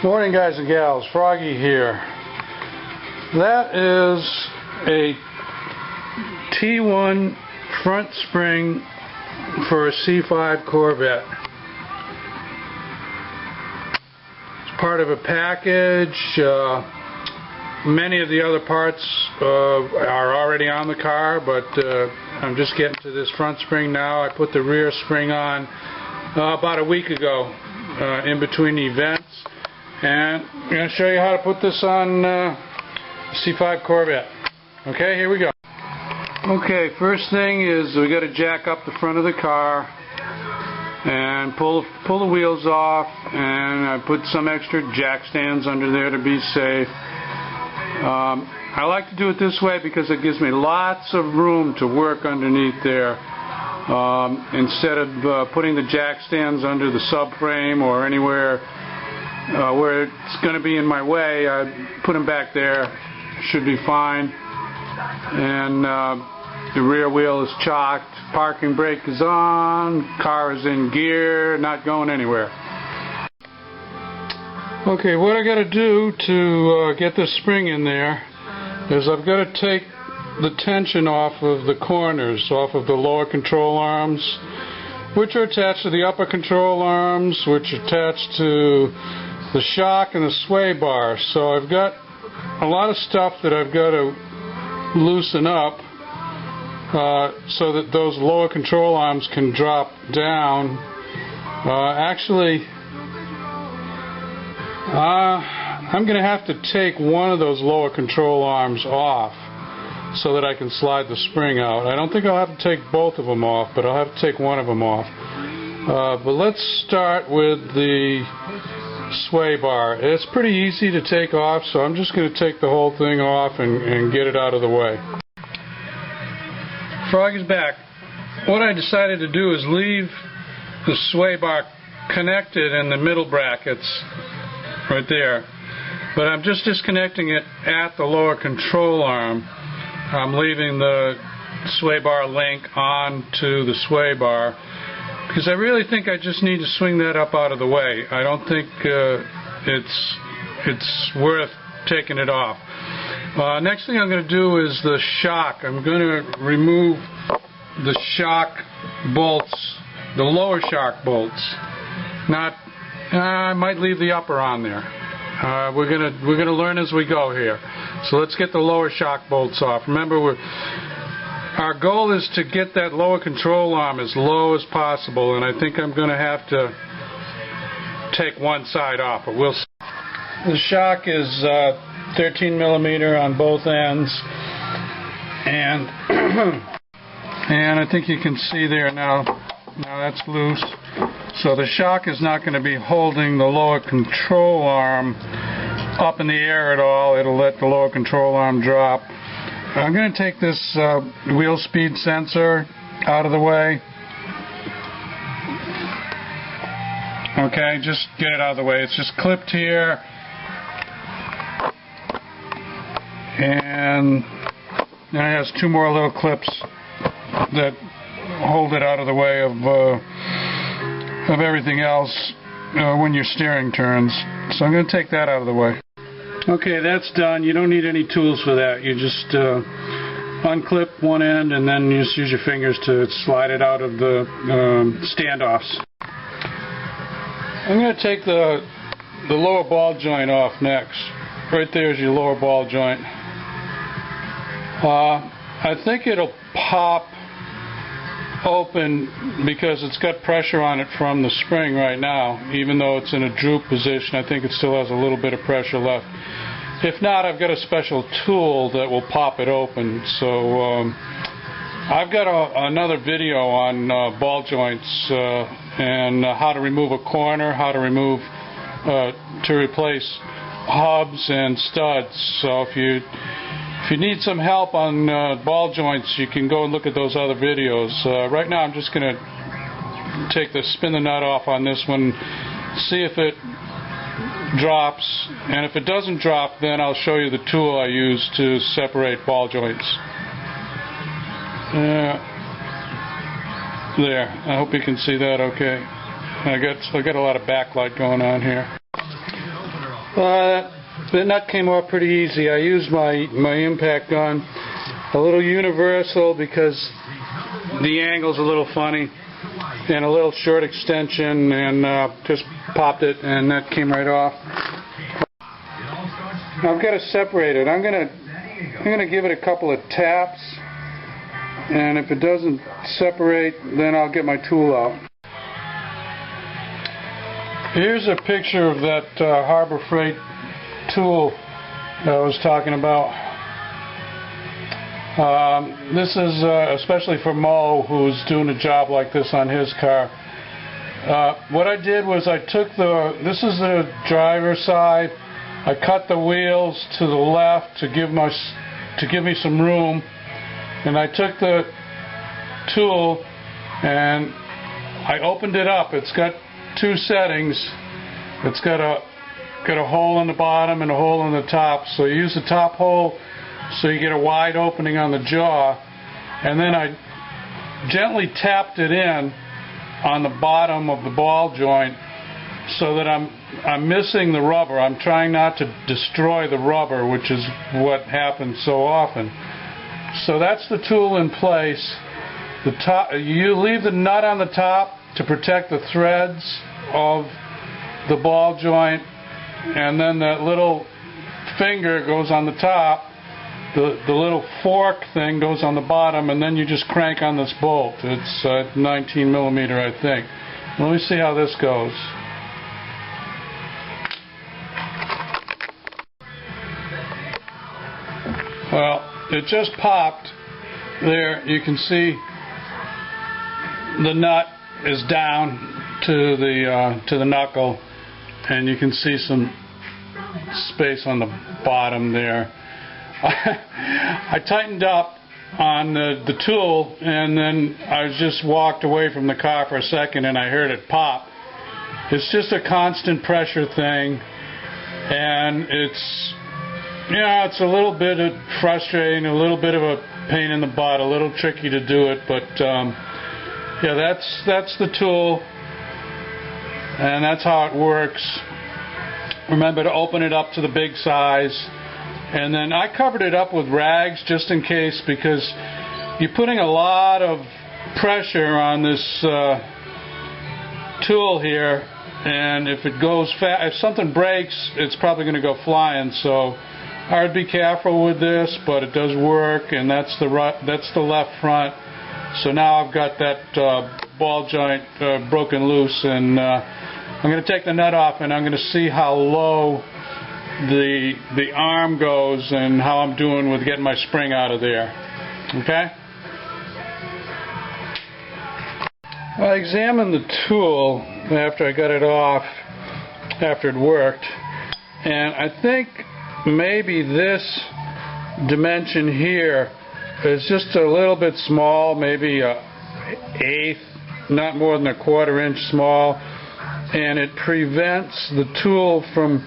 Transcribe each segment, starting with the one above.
Morning, guys and gals. Froggy here. That is a T1 front spring for a C5 Corvette. It's part of a package. Many of the other parts are already on the car, but I'm just getting to this front spring now. I put the rear spring on about a week ago in between events. And I'm going to show you how to put this on C5 Corvette. Okay, here we go. Okay, first thing is we got to jack up the front of the car and pull the wheels off, and I put some extra jack stands under there to be safe. I like to do it this way because it gives me lots of room to work underneath there. Instead of putting the jack stands under the subframe or anywhere where it's going to be in my way, I put them back there. Should be fine. And the rear wheel is chocked, parking brake is on, car is in gear, not going anywhere. Okay, what I got to do to get this spring in there is I've got to take the tension off of the corners, off of the lower control arms, which are attached to the upper control arms, which are attached to the shock and the sway bar. So I've got a lot of stuff that I've got to loosen up so that those lower control arms can drop down. Actually, I'm going to have to take one of those lower control arms off so that I can slide the spring out. I don't think I'll have to take both of them off, but I'll have to take one of them off. But let's start with the sway bar. It's pretty easy to take off, so I'm just going to take the whole thing off and get it out of the way. Froggy's back. What I decided to do is leave the sway bar connected in the middle brackets right there, but I'm just disconnecting it at the lower control arm. I'm leaving the sway bar link onto the sway bar because I really think I just need to swing that up out of the way. I don't think it's worth taking it off. Next thing I'm going to do is the shock. I'm going to remove the shock bolts, the lower shock bolts. I might leave the upper on there. We're gonna learn as we go here. So let's get the lower shock bolts off. Remember, our goal is to get that lower control arm as low as possible, and I think I'm going to have to take one side off. But we'll see. The shock is 13 millimeter on both ends, and and I think you can see there now. Now that's loose. So the shock is not going to be holding the lower control arm up in the air at all. It'll let the lower control arm drop. I'm going to take this wheel speed sensor out of the way. Okay, just get it out of the way. It's just clipped here. And then it has two more little clips that hold it out of the way of everything else when your steering turns. So I'm going to take that out of the way. Okay, that's done. You don't need any tools for that. You just unclip one end and then you just use your fingers to slide it out of the standoffs. I'm going to take the lower ball joint off next. Right there is your lower ball joint. I think it'll pop open because it's got pressure on it from the spring right now. Even though it's in a droop position, I think it still has a little bit of pressure left. If not, I've got a special tool that will pop it open. So I've got another video on ball joints and how to remove a corner, how to remove to replace hubs and studs. So if you need some help on ball joints, you can go and look at those other videos. Right now I'm just going to spin the nut off on this one, see if it drops, and if it doesn't drop, then I'll show you the tool I use to separate ball joints. There, I hope you can see that okay. I got a lot of backlight going on here. The nut came off pretty easy. I used my impact gun, a little universal because the angle's a little funny, and a little short extension, and just popped it, and that came right off. Now I've got to separate it. I'm gonna give it a couple of taps, and if it doesn't separate, then I'll get my tool out. Here's a picture of that Harbor Freight tool that I was talking about. This is especially for Mo, who's doing a job like this on his car. What I did was I took this is the driver's side. I cut the wheels to the left to give me some room, and I took the tool and I opened it up. It's got two settings. It's got a hole in the bottom and a hole in the top. So you use the top hole so you get a wide opening on the jaw, and then I gently tapped it in on the bottom of the ball joint so that I'm missing the rubber. I'm trying not to destroy the rubber, which is what happens so often. So that's the tool in place. The top, you leave the nut on the top to protect the threads of the ball joint, and then that little finger goes on the top. The little fork thing goes on the bottom, and then you just crank on this bolt. It's 19 millimeter, I think. Let me see how this goes. Well, it just popped. There, you can see the nut is down to the knuckle, and you can see some space on the bottom there. I tightened up on the tool, and then I just walked away from the car for a second, and I heard it pop. It's just a constant pressure thing, and it's a little bit frustrating, a little bit of a pain in the butt, a little tricky to do it, but yeah, that's the tool, and that's how it works. Remember to open it up to the big size, and then I covered it up with rags just in case, because you're putting a lot of pressure on this tool here, and if it goes if something breaks, it's probably going to go flying. So I would be careful with this, but it does work, and that's the left front. So now I've got that ball joint broken loose, and I'm going to take the nut off, and I'm going to see how low the arm goes and how I'm doing with getting my spring out of there. Okay? I examined the tool after I got it off, after it worked, and I think maybe this dimension here is just a little bit small, maybe an eighth, not more than a 1/4 inch small, and it prevents the tool from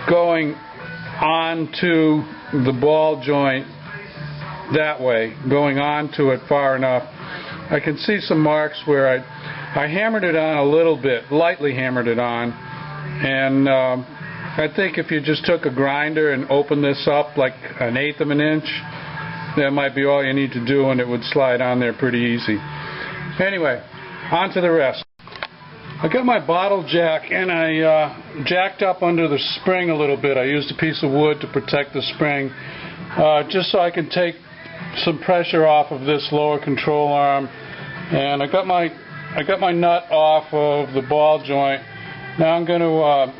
going onto the ball joint that way, going onto it far enough. I can see some marks where I hammered it on a little bit, lightly hammered it on, and I think if you just took a grinder and opened this up like 1/8 of an inch, that might be all you need to do, and it would slide on there pretty easy. Anyway, on to the rest. I got my bottle jack, and I jacked up under the spring a little bit. I used a piece of wood to protect the spring, just so I can take some pressure off of this lower control arm. And I got my nut off of the ball joint. Now I'm going to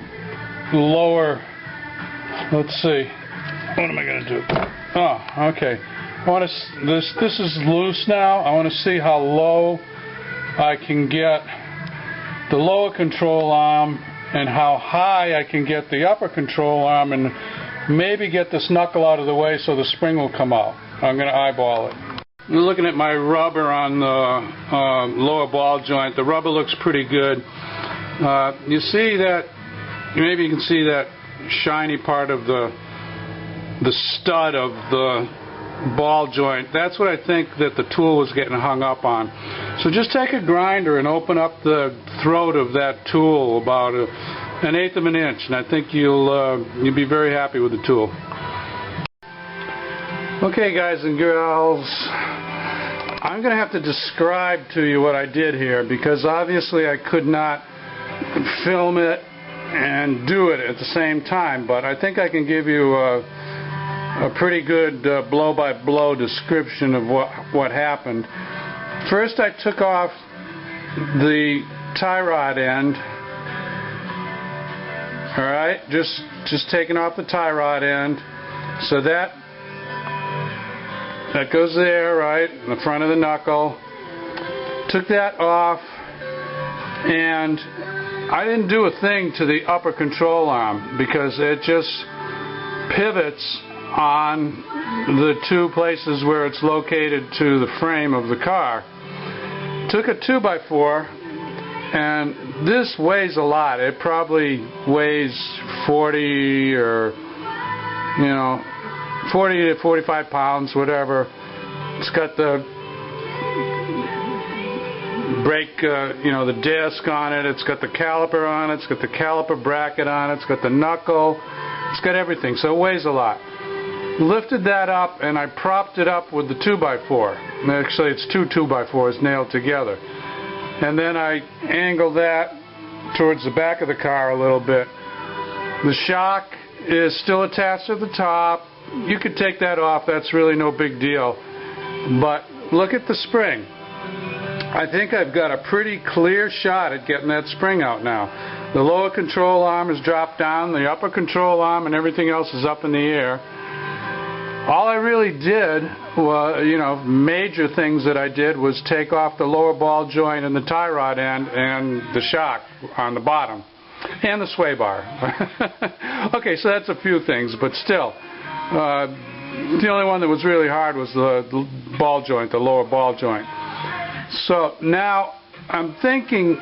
lower. Let's see. What am I going to do? Oh, okay. This is loose now. I want to see how low I can get the lower control arm and how high I can get the upper control arm, and maybe get this knuckle out of the way so the spring will come out. I'm going to eyeball it. I'm looking at my rubber on the lower ball joint. The rubber looks pretty good. You see that, maybe you can see that shiny part of the stud of the ball joint. That's what I think that the tool was getting hung up on. So just take a grinder and open up the throat of that tool about 1/8 of an inch, and I think you'll be very happy with the tool. Okay, guys and girls, I'm going to have to describe to you what I did here, because obviously I could not film it and do it at the same time, but I think I can give you a pretty good blow-by-blow description of what happened. First, I took off the tie rod end. Alright, just taking off the tie rod end. So that goes there, right, in the front of the knuckle. Took that off, and I didn't do a thing to the upper control arm because it just pivots on the two places where it's located to the frame of the car. Took a 2x4, and this weighs a lot. It probably weighs 40 or 40 to 45 pounds, whatever. It's got the brake, the disc on it. It's got the caliper on it. It's got the caliper bracket on it. It's got the knuckle. It's got everything, so it weighs a lot. Lifted that up, and I propped it up with the 2x4. Actually, it's two 2x4s nailed together. And then I angled that towards the back of the car a little bit. The shock is still attached to the top. You could take that off. That's really no big deal. But look at the spring. I think I've got a pretty clear shot at getting that spring out now. The lower control arm is dropped down. The upper control arm and everything else is up in the air. All I really did was, major things that I did was take off the lower ball joint and the tie rod end and the shock on the bottom. And the sway bar. Okay, so that's a few things, but still. The only one that was really hard was the ball joint, the lower ball joint. So now I'm thinking,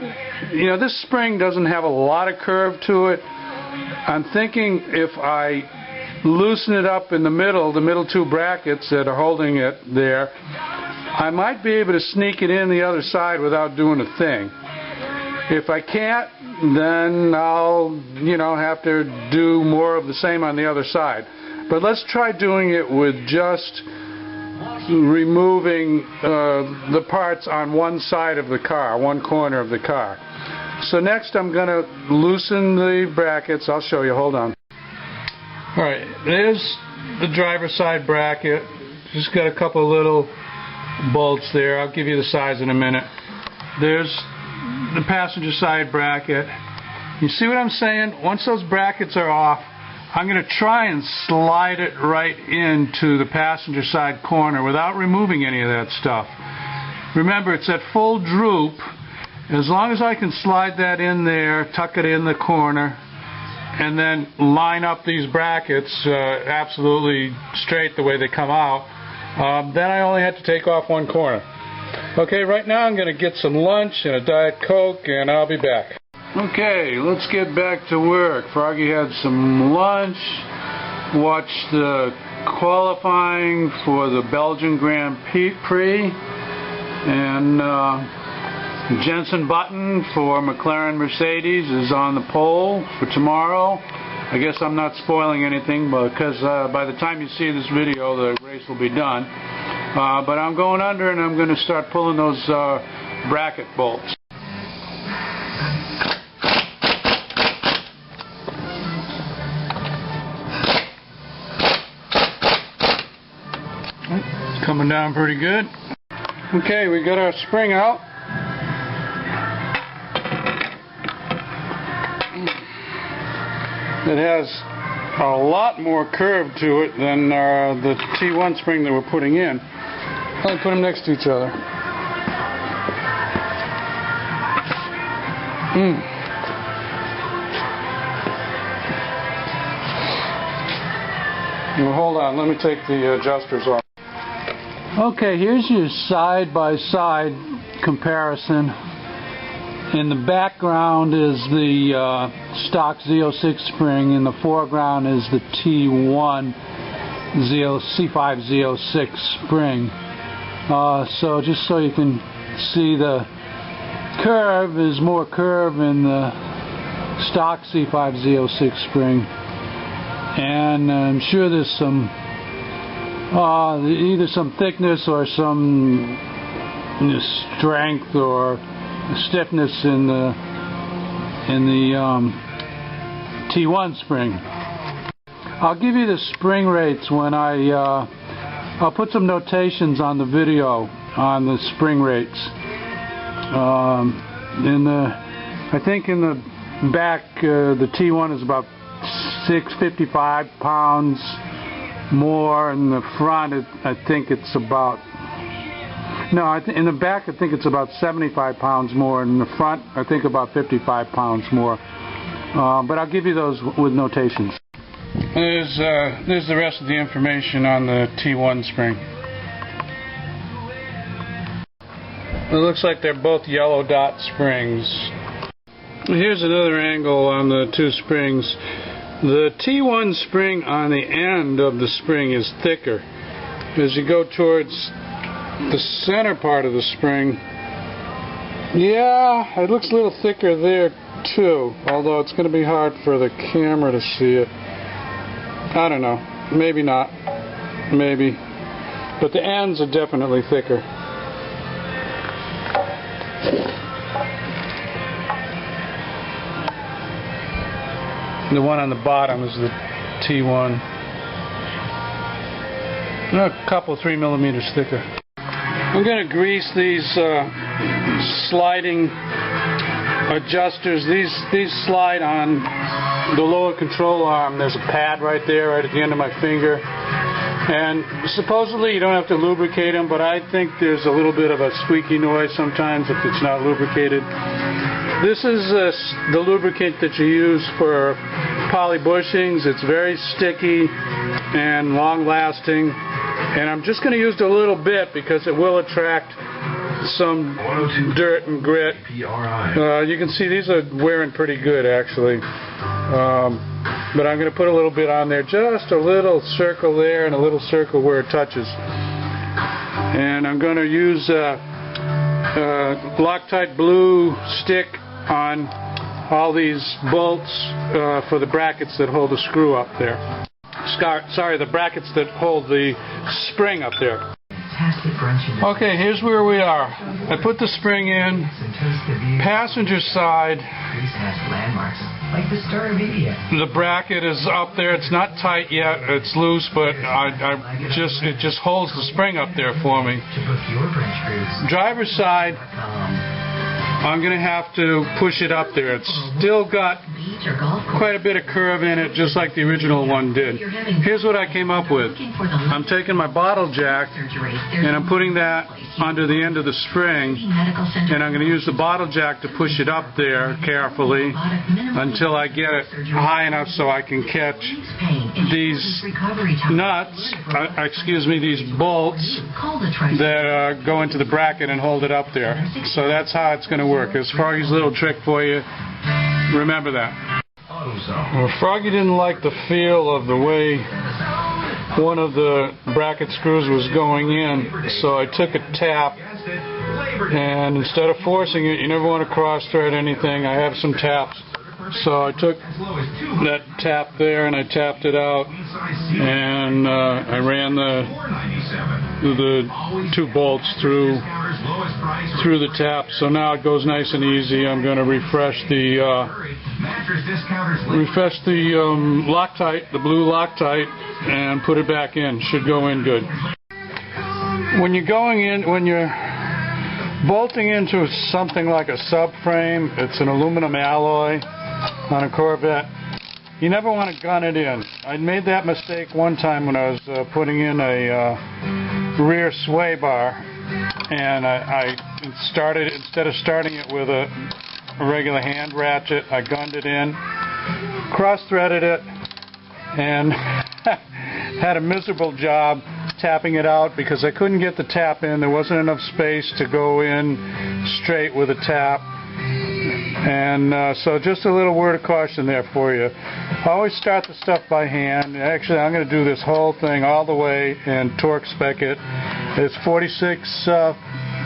this spring doesn't have a lot of curve to it. I'm thinking if I loosen it up in the middle two brackets that are holding it there, I might be able to sneak it in the other side without doing a thing. If I can't, then I'll, have to do more of the same on the other side. But let's try doing it with just removing the parts on one side of the car, one corner of the car. So next I'm going to loosen the brackets. I'll show you. Hold on. Alright, there's the driver's side bracket. Just got a couple little bolts there. I'll give you the size in a minute. There's the passenger side bracket. You see what I'm saying? Once those brackets are off, I'm going to try and slide it right into the passenger side corner without removing any of that stuff. Remember, it's at full droop. As long as I can slide that in there, tuck it in the corner, and then line up these brackets absolutely straight the way they come out, then I only have to take off one corner. Okay, right now I'm going to get some lunch and a Diet Coke, and I'll be back. Okay, let's get back to work. Froggy had some lunch, watched the qualifying for the Belgian Grand Prix, and Jensen Button for McLaren Mercedes is on the pole for tomorrow. I guess I'm not spoiling anything because by the time you see this video the race will be done. But I'm going under and I'm going to start pulling those bracket bolts. Coming down pretty good. Okay, we got our spring out. It has a lot more curve to it than the T1 spring that we're putting in. I'll put them next to each other. Well, hold on, let me take the adjusters off. Okay, here's your side-by-side comparison. In the background is the stock Z06 spring, in the foreground is the T1 C5 Z06 spring. So just so you can see, the curve is more curve in the stock C5Z06 spring, and I'm sure there's some either some thickness or some strength or stiffness in the T1 spring. I'll give you the spring rates when I'll put some notations on the video on the spring rates. I think in the back the T1 is about 655 pounds more. In the front I think it's about, no, in the back I think it's about 75 pounds more. In the front I think about 55 pounds more. But I'll give you those with notations. There's the rest of the information on the T1 spring. It looks like they're both yellow dot springs. Here's another angle on the two springs. The T1 spring on the end of the spring is thicker. As you go towards the center part of the spring, yeah, it looks a little thicker there too, although it's going to be hard for the camera to see it. I don't know, maybe not, maybe, but the ends are definitely thicker. The one on the bottom is the T1. A couple, 3 millimeters thicker. I'm going to grease these sliding adjusters. These slide on the lower control arm. There's a pad right there, right at the end of my finger. And supposedly you don't have to lubricate them, but I think there's a little bit of a squeaky noise sometimes if it's not lubricated. This is the lubricant that you use for poly bushings. It's very sticky and long-lasting, and I'm just going to use a little bit because it will attract some dirt and grit. You can see these are wearing pretty good actually, but I'm going to put a little bit on there, just a little circle there and a little circle where it touches. And I'm going to use Loctite blue stick on all these bolts for the brackets that hold the screw up there. Sorry, the brackets that hold the spring up there. Okay, here's where we are. I put the spring in. Passenger side, the bracket is up there. It's not tight yet. It's loose, but it just holds the spring up there for me. Driver's side, I'm going to have to push it up there. It's still got quite a bit of curve in it, just like the original one did. Here's what I came up with. I'm taking my bottle jack and I'm putting that under the end of the spring, and I'm going to use the bottle jack to push it up there carefully until I get it high enough so I can catch these nuts, these bolts that go into the bracket and hold it up there. So that's how it's going to work. It's Froggy's little trick for you. Remember that. Well, Froggy didn't like the feel of the way one of the bracket screws was going in, so I took a tap, and instead of forcing it, you never want to cross thread anything. I have some taps, so I took that tap there and I tapped it out, and I ran the two bolts through the tap, so now it goes nice and easy. I'm going to refresh the Loctite, the blue Loctite, and put it back in. Should go in good. When you're bolting into something like a subframe, it's an aluminum alloy on a Corvette, you never want to gun it in. I made that mistake one time when I was putting in a rear sway bar, and I started, instead of starting it with a regular hand ratchet, I gunned it in, cross-threaded it, and had a miserable job tapping it out because I couldn't get the tap in. There wasn't enough space to go in straight with a tap. And so just a little word of caution there for you. Always start the stuff by hand. Actually, I'm going to do this whole thing all the way and torque spec it. It's 46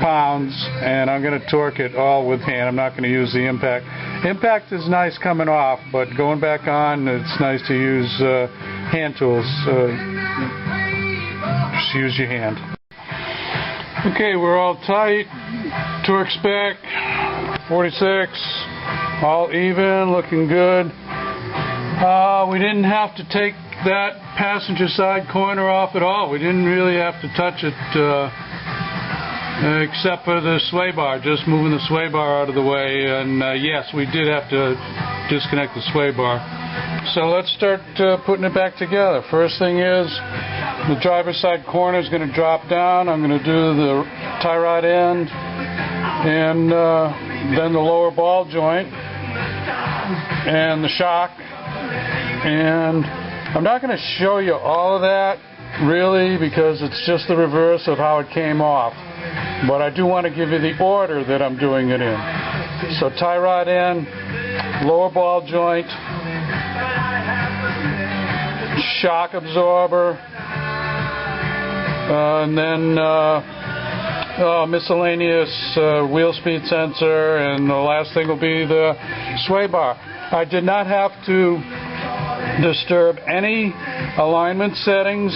pounds, and I'm going to torque it all with hand. I'm not going to use the impact. Impact is nice coming off, but going back on, it's nice to use hand tools. Just use your hand. Okay, we're all tight. Torque spec 46, all even, looking good. We didn't have to take that passenger side corner off at all. We didn't really have to touch it except for the sway bar, just moving the sway bar out of the way. And yes, we did have to disconnect the sway bar. So let's start putting it back together. First thing is, the driver's side corner is going to drop down. I'm going to do the tie rod end and then the lower ball joint and the shock. And I'm not going to show you all of that really, because it's just the reverse of how it came off. But I do want to give you the order that I'm doing it in. So tie rod end, lower ball joint, shock absorber, and then miscellaneous wheel speed sensor, and the last thing will be the sway bar. I did not have to disturb any alignment settings,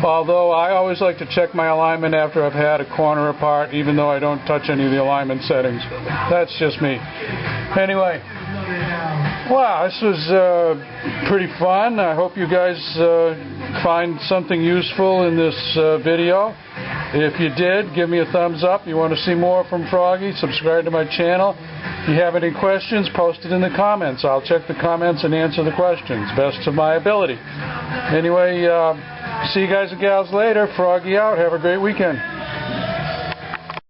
although I always like to check my alignment after I've had a corner apart, even though I don't touch any of the alignment settings. That's just me. Anyway, wow, this was pretty fun. I hope you guys find something useful in this video. If you did, give me a thumbs up. You want to see more from Froggy, subscribe to my channel. If you have any questions, post it in the comments. I'll check the comments and answer the questions, best of my ability. Anyway, see you guys and gals later. Froggy out. Have a great weekend.